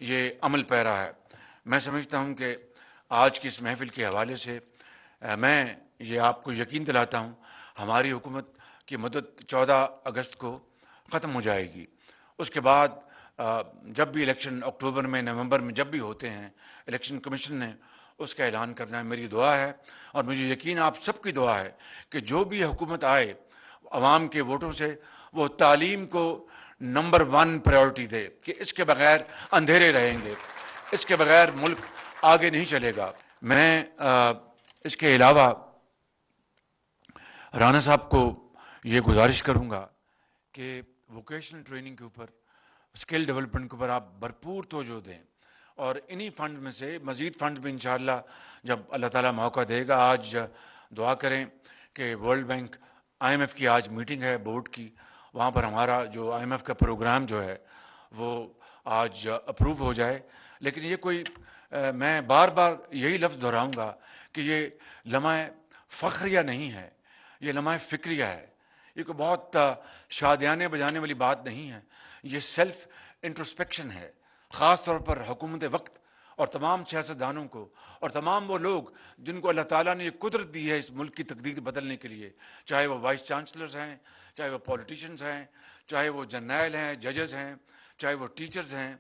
یہ عمل پیرا ہے۔ میں سمجھتا ہوں کہ آج کی اس محفل کے حوالے سے میں یہ آپ کو یقین دلاتا ہوں، ہماری حکومت کی مدت 14 اگست کو ختم ہو جائے گی۔ اس کے بعد جب بھی الیکشن اکتوبر میں، نومبر میں جب بھی ہوتے ہیں، الیکشن کمیشن نے اس کا اعلان کرنا ہے۔ میری دعا ہے اور مجھے یقین آپ سب کی دعا ہے کہ جو بھی حکومت آئے عوام کے ووٹوں سے، وہ تعلیم کو نمبر 1 پرائیورٹی دے، کہ اس کے بغیر اندھیرے رہیں گے، اس کے بغیر ملک آگے نہیں چلے گا۔ میں اس کے علاوہ رانا صاحب کو یہ گزارش کروں گا کہ ووکیشنل ٹریننگ کے اوپر، اسکل ڈیولپمنٹ کے اوپر آپ بھرپور توجہ دیں، اور انہی فنڈ میں سے مزید فنڈ میں انشاءاللہ جب اللہ تعالیٰ موقع دے گا، آج دعا کریں کہ ورلڈ بینک IMF کی آج میٹنگ ہے بورڈ کی، وہاں پر ہمارا جو IMF کا پروگرام جو ہے وہ آج اپروو ہو جائے۔ لیکن یہ کوئی میں بار بار یہی لفظ دہراؤں گا کہ یہ لمحہ فخریہ نہیں ہے، یہ لمحہ فکریہ ہے۔ یہ کوئی بہت شادیانے بجانے والی بات نہیں ہے، یہ سیلف انٹروسپیکشن ہے، خاص طور پر حکومت وقت اور تمام سیاستدانوں کو اور تمام وہ لوگ جن کو اللہ تعالیٰ نے یہ قدرت دی ہے اس ملک کی تقدیر بدلنے کے لیے، چاہے وہ وائس چانسلرز ہیں، چاہے وہ پولیٹیشنز ہیں، چاہے وہ جرنیل ہیں، ججز ہیں، چاہے وہ ٹیچرز ہیں،